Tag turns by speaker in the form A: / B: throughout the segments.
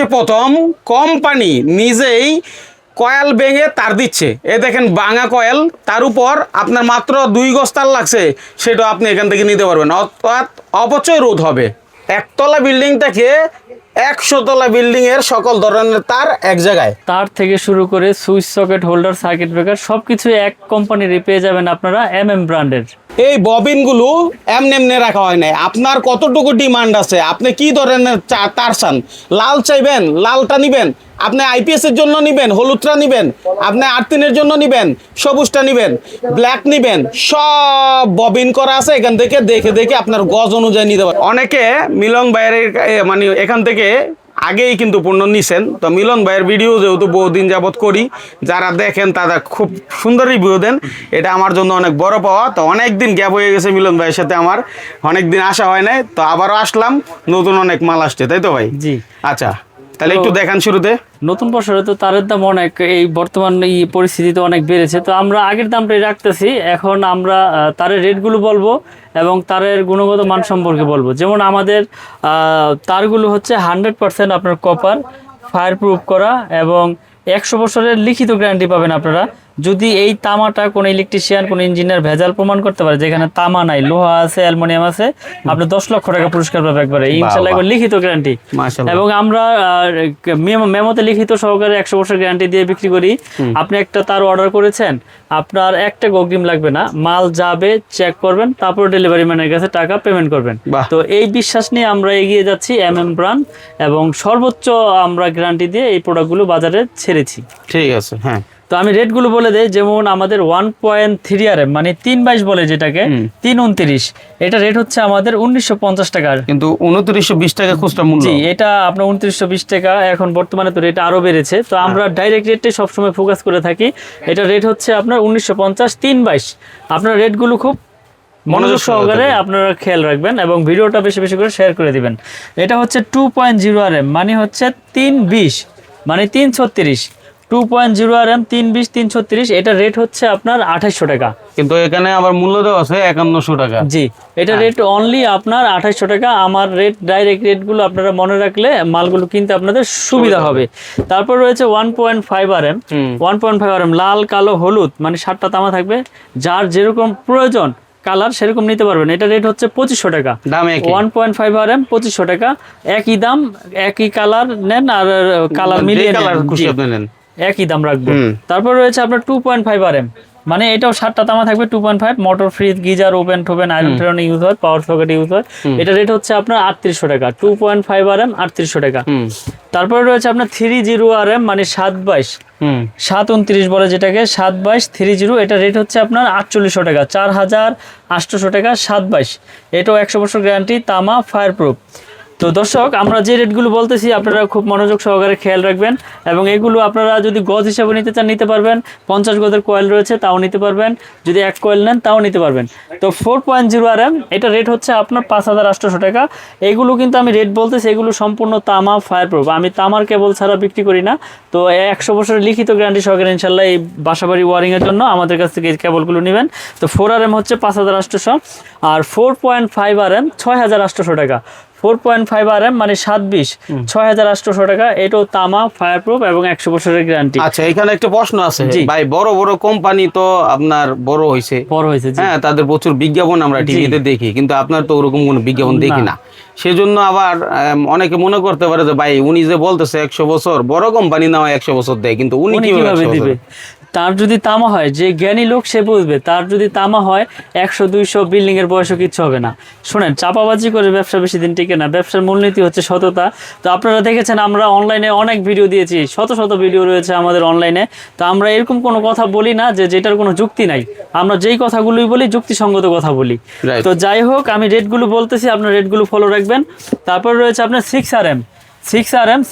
A: বাংলাদেশে প্রথম কোম্পানি নিজেই কয়েল ভেঙে তার দিচ্ছে। এ দেখেন ভাঙা কয়েল, তার উপর আপনার মাত্র 2 গজ তার লাগছে, সেটা আপনি এখান থেকে নিতে পারবেন, অর্থাৎ অপচয় রোধ হবে। একতলা বিল্ডিং থেকে 100 তলা বিল্ডিং এর সকল ধরনের তার এক জায়গায়।
B: তার থেকে শুরু করে switch socket holder circuit breaker সবকিছু এক কোম্পানির পেয়ে যাবেন আপনারা ব্র্যান্ডের।
A: এই ববিনগুলো এমনি এমনি রাখা হয় নাই, আপনার কতটুকু ডিমান্ড আছে, আপনি কি ধরনের তার চান, লাল চাইবেন লালটা নিবেন, আপনি আইপিএস এর জন্য নিবেন হলুদটা নিবেন, আপনি আর্থিনের জন্য নিবেন সবুজটা নিবেন, ব্ল্যাক নিবেন, সব ববিন করা আছে, এখান থেকে দেখে দেখে আপনার গজ অনুযায়ী নিতে পারেন। অনেকে মিলন ভাইয়ের মানে এখান থেকে আগেই কিন্তু পণ্য নিছেন, তো মিলন ভাইয়ের ভিডিও যেহেতু বহুদিন যাবত করি, যারা দেখেন তারা খুব সুন্দর রিভিউ দেন, এটা আমার জন্য অনেক বড় পাওয়া। তো অনেক দিন গ্যাপ হয়ে গেছে মিলন ভাইয়ের সাথে আমার, অনেক দিন আসা হয় নাই, তো আবারও আসলাম, নতুন অনেক মাল আসছে, তাই তো ভাই?
B: জি।
A: আচ্ছা, তাহলে একটু দেখান শুরুতে।
B: নতুন বছরে তো তারের দাম অনেক, এই বর্তমান এই পরিস্থিতিতে অনেক বেড়েছে, তো আমরা আগের দামটাই রাখতেছি। এখন আমরা তারের রেটগুলো বলবো এবং তারের গুণগত মান সম্পর্কে বলবো। যেমন আমাদের তারগুলো হচ্ছে 100% আপনার কপার, ফায়ার প্রুফ করা এবং 100 বছরের লিখিত গ্যারান্টি পাবেন আপনারা। যদি এই তামাটা কোনো ইলেকট্রিশিয়ান কোনো ইঞ্জিনিয়ার ভেজাল প্রমাণ করতে পারে যেখানে তামা নাই, লোহা আছে, অ্যালুমিনিয়াম আছে, আপনি 10 লক্ষ টাকা পুরস্কার পাবেন একবারে, ইনশাআল্লাহ একবার লিখিত গ্যারান্টি। এবং আমরা মেমোতে লিখিত সহকারে 100 বছর গ্যারান্টি দিয়ে বিক্রি করি। আপনি একটা তার অর্ডার করেছেন, আপনার একটা অগ্রিম লাগবে না, মাল যাবে, চেক করবেন, তারপর ডেলিভারি ম্যানের কাছে টাকা পেমেন্ট করবেন। তো এই বিশ্বাস নিয়ে আমরা এগিয়ে যাচ্ছি ব্র্যান্ড, এবং সর্বোচ্চ আমরা গ্যারান্টি দিয়ে এই প্রোডাক্টগুলো বাজারে ছেড়েছি।
A: ঠিক আছে, হ্যাঁ।
B: তো আমি রেটগুলো বলে দেই। যেমন আমাদের 1.3 RM মানে 322 বলে যেটাকে, 329, এটা রেট হচ্ছে আমাদের 1950 টাকার,
A: কিন্তু 2920 টাকা খুচরা মূল্য।
B: জি, এটা আপনার 2920 টাকা। এখন বর্তমানে তো রেট আরো বেড়েছে, তো আমরা ডাইরেক্ট রেটে সবসময় ফোকাস করে থাকি। এটা রেট হচ্ছে আপনার 1950, 322। আপনার রেটগুলো খুব মনোযোগ সহকারে আপনারা খেয়াল রাখবেন এবং ভিডিওটা বেশি বেশি করে শেয়ার করে দিবেন। এটা হচ্ছে 2.0 RM মানে হচ্ছে 320 মানে 336, 2.0 RM 320 336, এটা রেট হচ্ছে আপনার 2800 টাকা।
A: কিন্তু এখানে আবার মূল্য দেওয়া আছে 5100 টাকা।
B: জি, এটা রেট অনলি আপনার 2800 টাকা। আমার রেট ডাইরেক্ট রেটগুলো আপনারা মনে রাখলে মালগুলো কিনতে আপনাদের সুবিধা হবে। তারপর রয়েছে 1.5 RM, 1.5 RM লাল কালো হলুদ মানে 7টা তামা থাকবে, যার যেরকম প্রয়োজন কালার সেরকম নিতে পারবেন। এটা রেট হচ্ছে 2500 টাকা। 1.5 RM 2500 টাকা, একই দাম, একই কালার নেন আর কালার মিলিয়ে নেন, একই দাম রাখবো। তারপর রয়েছে আপনার 2.5 RM মানে এটাও 7টা তামা থাকবে, 2.5, মোটর, ফ্রিজ, গিজার, ওভেন টোভেন, আয়রন ফেরন ইউজ হয়, পাওয়ার সকেট ইউজ হয়। এটা রেট হচ্ছে আপনার 3800 টাকা, 2.5 RM 3800 টাকা। তারপরে রয়েছে আপনার 30 RM মানে 722, 729 বলে যেটাকে, 722 30, এটা রেট হচ্ছে আপনার 4800 টাকা, 4800 টাকা 722। এটাও 100 বছর গ্যারান্টি, তামা, ফায়ার প্রুফ। তো দর্শক, আমরা যে রেটগুলো বলতেছি আপনারা খুব মনোযোগ সহকারে খেয়াল রাখবেন, এবং এগুলো আপনারা যদি গজ হিসাবে নিতে চান নিতে পারবেন, 50 গজের কয়েল রয়েছে তাও নিতে পারবেন, যদি এক কয়েল নেন তাও নিতে পারবেন। তো 4.0 RM এটা রেট হচ্ছে আপনার 5800 টাকা। এগুলো কিন্তু আমি রেট বলতেছি, এগুলো সম্পূর্ণ তামা, ফায়ার প্রুফ। আমি তামার কেবল ছাড়া বিক্রি করি না, তো 100 বছরের লিখিত গ্যারান্টি সহকারে ইনশাল্লাহ এই বাসাবাড়ি ওয়ারিংয়ের জন্য আমাদের কাছ থেকে এই কেবলগুলো নেবেন। তো 4 RM হচ্ছে 5800, আর 4.5 RM 6800 টাকা। 4.5 RM মানে 720, 6800 টাকা। এটাও তামা, ফায়ার প্রুফ এবং 100 বছরের গ্যারান্টি।
A: আচ্ছা, এখানে একটা প্রশ্ন আছে ভাই, বড় বড় কোম্পানি তো আপনার বড় হয়েছে, হ্যাঁ, তাদের প্রচুর বিজ্ঞাপন আমরা টিভিতে দেখি, কিন্তু আপনার তো ওরকম কোনো বিজ্ঞাপন দেখি না। সেজন্য আবার অনেকে মনে করতে পারে যে ভাই উনি যে বলতেছে 100 বছর, বড় কোম্পানি না হয় 100 বছর দেয়, কিন্তু উনি কিভাবে দিবে?
B: তার যদি তামা হয়, যে জ্ঞানী লোক সে বুঝবে, তার যদি তামা হয় 100-200 বিল্ডিং এর বয়সও কিচ্ছু হবে না। শোনেন, চাপাবাজি করে ব্যবসা বেশি দিন টিকে না, ব্যবসার মূলনীতি হচ্ছে সততা। তো আপনারা দেখেছেন আমরা অনলাইনে অনেক ভিডিও দিয়েছি, শত শত ভিডিও রয়েছে আমাদের অনলাইনে। তো আমরা এরকম কোনো কথা বলি না যেটার কোনো যুক্তি নাই, আমরা যেই কথাগুলোই বলি যুক্তিসঙ্গত কথা বলি। তো যাই হোক, আমি রেটগুলো বলতেছি, আপনার রেটগুলো ফলো রাখবেন। তারপর রয়েছে আপনার 6 RM,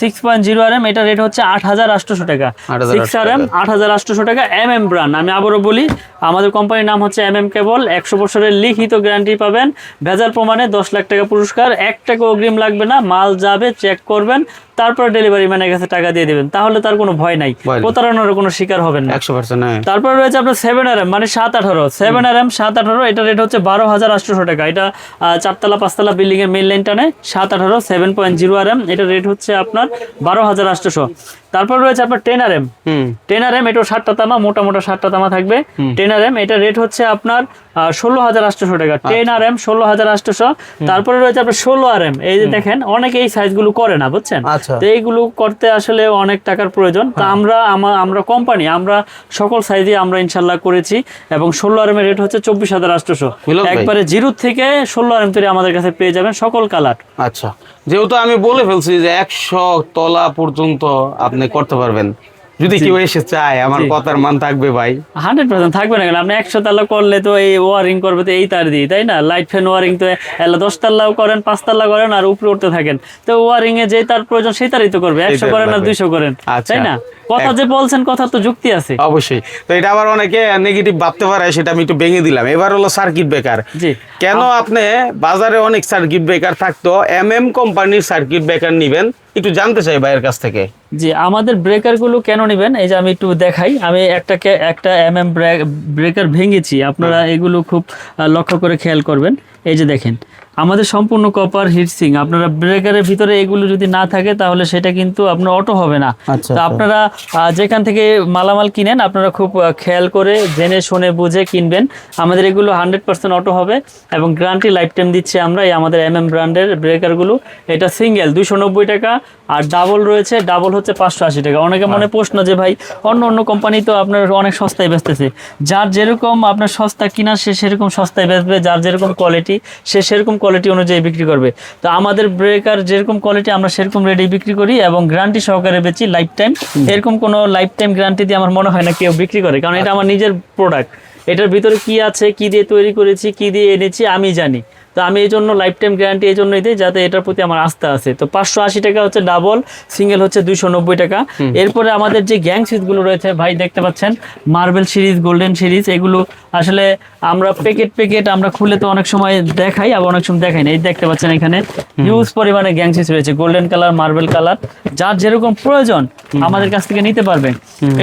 B: 6.0 RM, এটা রেট হচ্ছে 8800 টাকা। 6 RM 8800 টাকা, ব্র্যান্ড। আমি আবারও বলি, আমাদের কোম্পানির নাম হচ্ছে কেবল। 100 বছরের লিখিত গ্যারান্টি পাবেন, ভেজাল প্রমাণে 10 লাখ টাকা পুরস্কার, 1 টাকা অগ্রিম লাগবে না, মাল যাবে, চেক করবেন, তারপর ডেলিভারি ম্যানের কাছে টাকা দিয়ে দিবেন, তাহলে তার কোনো ভয় নাই,
A: ভয় নেই।
B: প্রতারণার কোনো শিকার হবেন না।
A: 100%। হ্যাঁ।
B: তারপর রয়েছে আপনার 7RM মানে 718 718, এটা রেট হচ্ছে 12,800 টাকা। এটা 4তলা 5তলা বিল্ডিং এর মেইন লাইন টানে 718 7.0RM, এটা রেট হচ্ছে আপনার 12,800। তারপর রয়েছে আপনার 10RM। 10RM এটা 7টা তামা, মোটা 7টা তামা থাকবে। 10RM এটা রেট হচ্ছে আপনার 16,800 টাকা। 10RM 16,800। তারপরে রয়েছে আপনার 16RM, এই যে দেখেন অনেকে এই সাইজগুলো করে না, বুঝছেন?
A: আচ্ছা।
B: তো এইগুলো করতে আসলে অনেক টাকার প্রয়োজন। তো আমরা কোম্পানি, আমরা সকল সাইজে আমরা ইনশাল্লাহ করেছি, এবং 16RM এর রেট হচ্ছে 24,800। একবারে 0 থেকে 16RM তৈরি আমাদের কাছে পেয়ে যাবেন, সকল কালার।
A: আচ্ছা, যেহেতু আমি বলে ফেলছি যে 100 তলা পর্যন্ত আপনি করতে পারবেন, যদি কেউ এসে চায়, আমার কথার মান থাকবে ভাই?
B: 100% থাকবে না। কেন আপনি 100 তালা করলে তো এই ওয়ারিং করবে তো এই তার দিয়ে, তাই না? লাইট ফ্যান ওয়ারিং তো 10 তাল্লাও করেন, 5 তাল্লা করেন, আর উপরে উঠতে থাকেন, তো ওয়ারিং এ যে তার প্রয়োজন সেই তারই তো করবে। 100 করেন আর 200 করেন, তাই না? কথা যে বলছেন, কথা তো যুক্তি আছে
A: অবশ্যই। তো এটা আবার অনেকে নেগেটিভ ভাবতে পারে, সেটা আমি একটু ভেঙে দিলাম। এবার হলো সার্কিট ব্রেকার।
B: জি,
A: কেন আপনি বাজারে অনেক সার্কিট ব্রেকার থাকতো, কোম্পানির সার্কিট ব্রেকার নিবেন, একটু জানতে চাই ভাইয়ের কাছ থেকে।
B: জি, আমাদের ব্রেকার গুলো কেন নেবেন, এই যে আমি একটু দেখাই। আমি একটা ব্রেকার ভেঙেছি, আপনারা এগুলো খুব লক্ষ্য করে খেয়াল করবেন। এই যে দেখেন, আমাদের সম্পূর্ণ কপার হিটসিং। আপনারা ব্রেকারের ভিতরে এগুলো যদি না থাকে তাহলে সেটা কিন্তু আপনার অটো হবে না। তো আপনারা যেখান থেকে মালামাল কিনেন, আপনারা খুব খেয়াল করে জেনে শুনে বুঝে কিনবেন। আমাদের এগুলো 100% অটো হবে, এবং গ্যারান্টি লাইফ টাইম দিচ্ছি আমরা এই আমাদের ব্র্যান্ডের ব্রেকারগুলো। এটা সিঙ্গেল 290 টাকা, আর ডাবল রয়েছে, ডাবল হচ্ছে 580 টাকা। অনেকে মনে প্রশ্ন যে ভাই অন্য কোম্পানি তো আপনার অনেক সস্তায় বেচতেছে। যার যেরকম আপনার সস্তা কিনা সে সেরকম সস্তায় বেচবে, যার যেরকম কোয়ালিটি সে সেরকম কোয়ালিটি অনুযায়ী বিক্রি করবে। তো আমাদের ব্রেকার যেরকম কোয়ালিটি আমরা সেরকম রেটে বিক্রি করি, এবং গ্যারান্টি সহকারে বেচি লাইফ টাইম। এরকম কোনো লাইফ টাইম গ্যারান্টি দিয়ে আমার মনে হয় না কেউ বিক্রি করে, কারণ এটা আমার নিজের প্রোডাক্ট। এটার ভিতরে কি আছে, কি দিয়ে তৈরি করেছি, কি দিয়ে এনেছি আমি জানি। তো আমি এই জন্য লাইফ টাইম গ্যারান্টি এই জন্যই দিই, যাতে এটার প্রতি আমার আস্থা আছে। তো 580 টাকা হচ্ছে ডাবল, সিঙ্গেল হচ্ছে 290 টাকা। এরপরে আমাদের যে গ্যাং সুইচগুলো রয়েছে ভাই, দেখতে পাচ্ছেন মার্বেল সিরিজ, গোল্ডেন সিরিজ, এগুলো আসলে আমরা প্যাকেট আমরা খুলে তো অনেক সময় দেখাই, আবার অনেক সময় দেখাই না। এই দেখতে পাচ্ছেন এখানে হিউজ পরিমাণে গ্যাং সুইচ রয়েছে, গোল্ডেন কালার, মার্বেল কালার, যার যেরকম প্রয়োজন আমাদের কাছ থেকে নিতে পারবেন।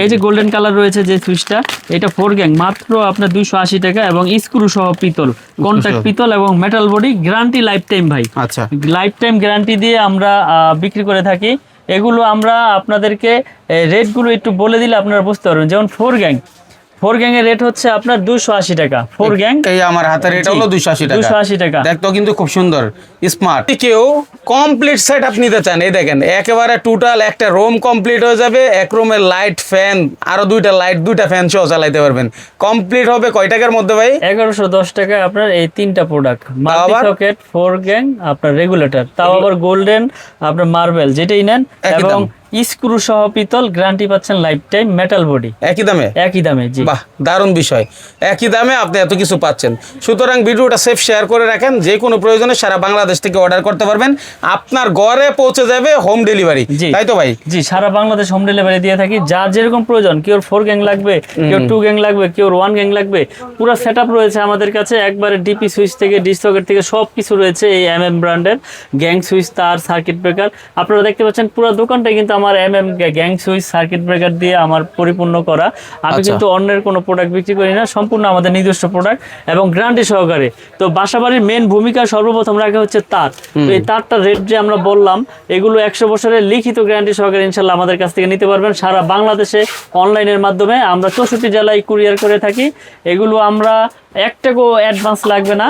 B: এই যে গোল্ডেন কালার রয়েছে যে সুইচটা, এটা 4 গ্যাং, মাত্র আপনার 280 টাকা, এবং স্ক্রু সহ পিতল, কন্টাক্ট পিতল এবং metal body, guarantee life time ভাই।
A: আচ্ছা,
B: লাইফ টাইম গ্যারান্টি দিয়ে আমরা বিক্রি করে থাকি। এগুলো আমরা আপনাদেরকে রেটগুলো একটু বলে দিলে আপনারা বুঝতে পারবেন। যেমন 4 গ্যাং এর রেট হচ্ছে আপনার 280 টাকা। 4 গ্যাং,
A: এই আমার হাতে রেট হলো 280 টাকা।
B: 280 টাকা।
A: দেখতো কিন্তু খুব সুন্দর, স্মার্ট। কেউ কমপ্লিট সেটআপ নিতে চান, এই দেখেন একেবারে টোটাল একটা রুম কমপ্লিট হয়ে যাবে। এক রুমের লাইট, ফ্যান, আরো 2টা লাইট, 2টা ফ্যান সহ চালাতে পারবেন। কমপ্লিট হবে কয় টাকার মধ্যে ভাই?
B: 1110 টাকায় আপনার এই 3টা প্রোডাক্ট, মাল্টি সকেট, 4 গ্যাং, আপনার রেগুলেটর, তাও আবার গোল্ডেন, আপনার মার্বেল, যেটাই নেন, এবং স্ক্রু সহ পিতল, গ্যারান্টি পাচ্ছেন লাইফ টাইম, মেটাল বডি, একই দামে। জি,
A: বাহ, দারুণ বিষয়। একই দামে আপনি এত কিছু পাচ্ছেন। সুতরাং ভিডিওটা সেফ শেয়ার করে রাখেন, যে কোনো প্রয়োজনে সারা বাংলাদেশ থেকে অর্ডার করতে পারবেন, আপনার ঘরে পৌঁছে যাবে হোম ডেলিভারি, তাই তো ভাই?
B: জি, সারা বাংলাদেশ হোম ডেলিভারি দিয়ে থাকি। যার যেরকম প্রয়োজন, কেউ 4 গ্যাং লাগবে, কেউ 2 গ্যাং লাগবে, কেউ 1 গ্যাং লাগবে, পুরো সেটআপ রয়েছে আমাদের কাছে। একবারে ডিপি সুইচ থেকে ডি সকেট থেকে সব কিছু রয়েছে এই ব্র্যান্ডের। গ্যাং সুইচ, তার, সার্কিট ব্রেকার, আপনারা দেখতে পাচ্ছেন পুরো দোকানটাই কিন্তু আমার গ্যাং সুইচ, সার্কিট ব্রেকার দিয়ে আমার পরিপূর্ণ করা। আমি কিন্তু অন্যের কোনো প্রোডাক্ট বিক্রি করি না, সম্পূর্ণ আমাদের নিজস্ব প্রোডাক্ট এবং গ্যারান্টি সহকারে। তো বাসাবাড়ির মেন ভূমিকা সর্বপ্রথম রাখা হচ্ছে তার। তো এই তারটার রেট যে আমরা বললাম, এগুলো 100 বছরের লিখিত গ্যারান্টি সহকারে ইনশাল্লাহ আমাদের কাছ থেকে নিতে পারবেন সারা বাংলাদেশে অনলাইনের মাধ্যমে। আমরা 64 জেলায় কুরিয়ার করে থাকি। এগুলো আমরা 1 টাকাও অ্যাডভান্স লাগবে না,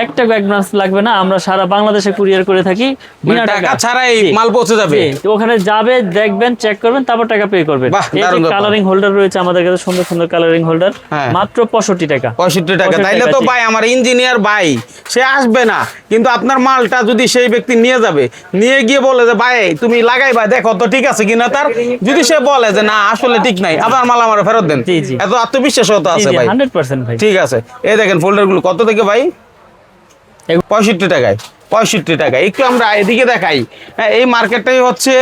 B: 1 টাকা অ্যাডভান্স লাগবে না। আমরা সারা বাংলাদেশে কুরিয়ার করে থাকি, বিনা টাকা
A: ছাড়াই মাল পৌঁছে যাবে।
B: ওখানে যাবে, দেখবেন, চেক করবেন, তারপর টাকা পে করবেন। এই যে কালারিং হোল্ডার রয়েছে আমাদের কাছে, সুন্দর সুন্দর কালারিং হোল্ডার, মাত্র 65 টাকা।
A: 65 টাকা। তাইলে তো ভাই আমার ইঞ্জিনিয়ার ভাই সে আসবে না, কিন্তু আপনার মালটা যদি সেই ব্যক্তি নিয়ে যাবে, নিয়ে গিয়ে বলে যে ভাই তুমি লাগাইবা, দেখো তো ঠিক আছে কিনা, তার যদি সে বলে যে না আসলে ঠিক নাই, আবার মাল আমার ফেরত দেন। এত আত্মবিশ্বাসতা আছে ভাই।
B: 100% ভাই।
A: ঠিক আছে, এই দেখেন ফোল্ডার গুলো কত থেকে ভাই? 65 টাকায়। 65 টাকা। একটু আমরা এদিকে দেখাই। এই মার্কেটটাই হচ্ছে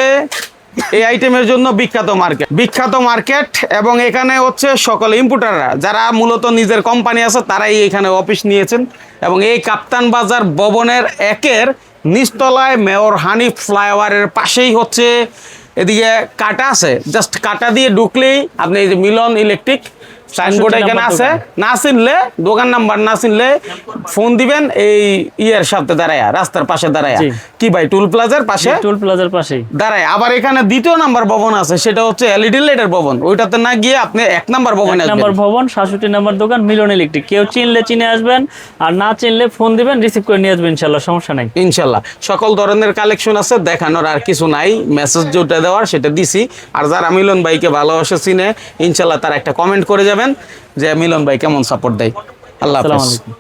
A: এই আইটেমের জন্য বিখ্যাত মার্কেট, এবং এখানে হচ্ছে সকল ইম্পোর্টাররা যারা মূলত নিজের কোম্পানি আছে তারাই এখানে অফিস নিয়েছেন, এবং এই কাপ্তান বাজার ভবনের 1-এর নিচতলায় মেয়র হানিফ ফ্লাইওভারের পাশেই হচ্ছে, এদিকে কাটা আছে, জাস্ট কাটা দিয়ে ঢুকলেই আপনি এই যে মিলন ইলেকট্রিক সাইনবোর্ড এখানে আছে। না চিনলে, দোকান নাম্বার না চিনলে ফোন দিবেন এই ইয়ের সাথে দাঁড়ায়, রাস্তার পাশে দাঁড়ায়, কি ভাই টুল প্লাজার পাশে,
B: টুল প্লাজার পাশেই
A: দাঁড়ায়। আবার এখানে দ্বিতীয় নাম্বার ভবন আছে, সেটা হচ্ছে এলইডি লাইটের ভবন, ওইটাতে না গিয়ে আপনি 1 নাম্বার ভবনে আসবেন।
B: নাম্বার ভবন 67 নাম্বার দোকান মিলন ইলেকট্রিক। কেউ চিনলে চিনে আসবেন, আর না চিনলে ফোন দিবেন, রিসিভ করে নিয়ে আসবেন, ইনশাল্লাহ সমস্যা নাই।
A: ইনশাল্লাহ সকল ধরনের কালেকশন আছে, দেখানোর আর কিছু নাই, মেসেজ যেটা দেওয়ার সেটা দিছি। আর যারা মিলন ভাইকে ভালোবাসে চিনে, ইনশাল্লাহ তারা একটা কমেন্ট করে যাবেন যে মিলন ভাই কেমন সাপোর্ট দেয়। আল্লাহ
B: আসসালামু
A: হাফেজ।
B: আলাইকুম।